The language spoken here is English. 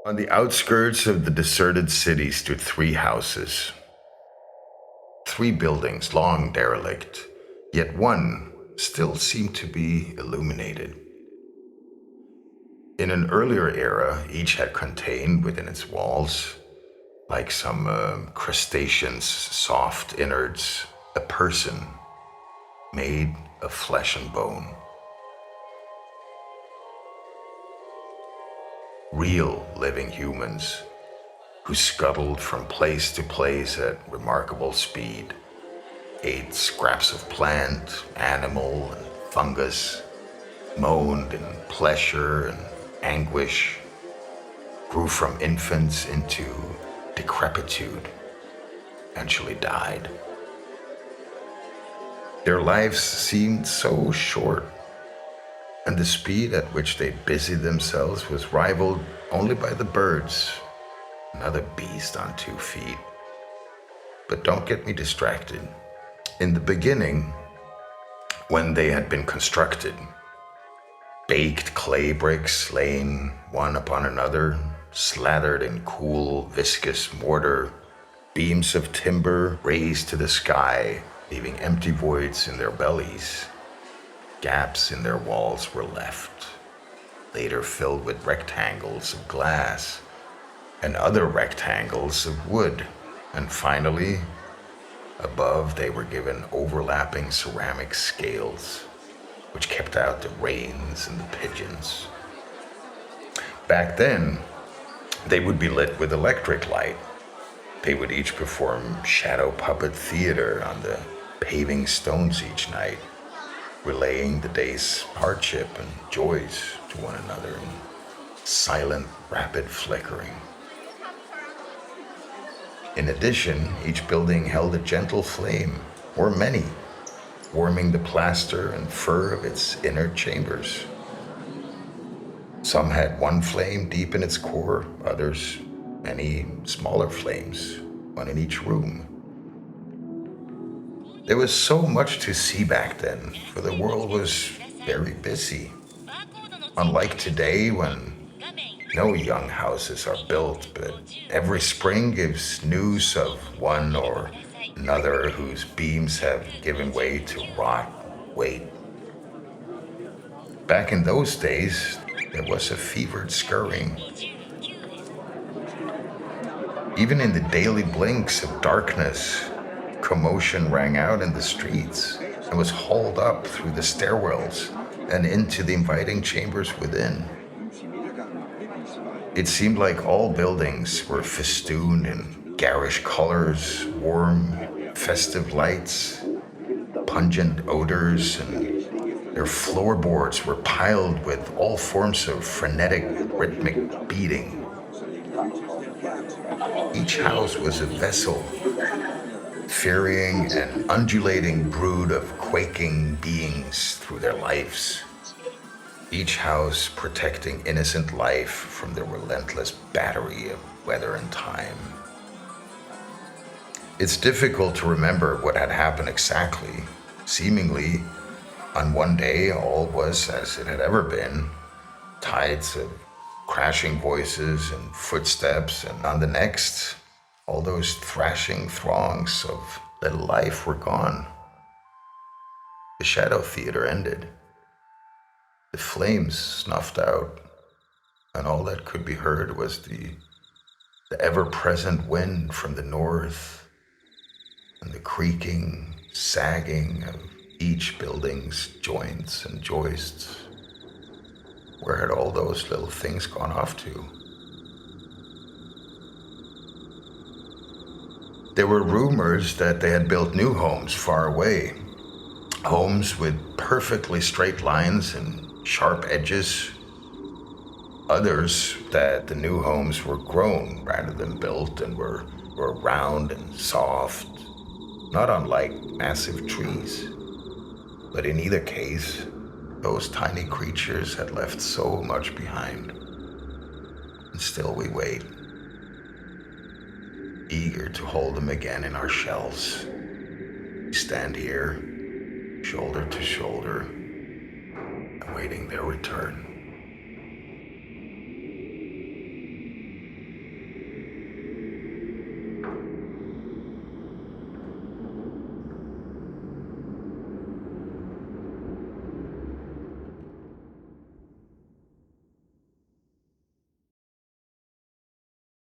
On the outskirts of the deserted city stood three houses, three buildings long derelict, yet one still seemed to be illuminated. In an earlier era, each had contained within its walls, like some crustacean's soft innards, a person made of flesh and bone. Real living humans who scuttled from place to place at remarkable speed, ate scraps of plant, animal, and fungus, moaned in pleasure and anguish, grew from infants into decrepitude, eventually died. Their lives seemed so short, and the speed at which they busied themselves was rivaled only by the birds, another beast on 2 feet. But don't get me distracted. In the beginning, when they had been constructed, baked clay bricks laying one upon another, slathered in cool, viscous mortar, beams of timber raised to the sky, leaving empty voids in their bellies. Gaps in their walls were left, later filled with rectangles of glass and other rectangles of wood, and finally, above they were given overlapping ceramic scales, which kept out the rains and the pigeons. Back then, they would be lit with electric light. They would each perform shadow puppet theater on the paving stones each night, relaying the day's hardship and joys to one another in silent, rapid flickering. In addition, each building held a gentle flame, or many, warming the plaster and fur of its inner chambers. Some had one flame deep in its core, others many smaller flames, one in each room. There was so much to see back then, for the world was very busy. Unlike today, when no young houses are built, but every spring gives news of one or another whose beams have given way to rot, weight. Back in those days, there was a fevered scurrying. Even in the daily blinks of darkness, commotion rang out in the streets and was hauled up through the stairwells and into the inviting chambers within. It seemed like all buildings were festooned in garish colors, warm, festive lights, pungent odors, and their floorboards were piled with all forms of frenetic, rhythmic beating. Each house was a vessel, ferrying an undulating brood of quaking beings through their lives, each house protecting innocent life from the relentless battery of weather and time. It's difficult to remember what had happened exactly. Seemingly, on one day, all was as it had ever been, tides of crashing voices and footsteps, and on the next, all those thrashing throngs of little life were gone. The shadow theater ended. The flames snuffed out, and all that could be heard was the ever-present wind from the north and the creaking, sagging of each building's joints and joists. Where had all those little things gone off to? There were rumors that they had built new homes far away, homes with perfectly straight lines and sharp edges. Others that the new homes were grown rather than built and were round and soft, not unlike massive trees. But in either case, those tiny creatures had left so much behind. And still we wait, eager to hold them again in our shells. We stand here, shoulder to shoulder, awaiting their return.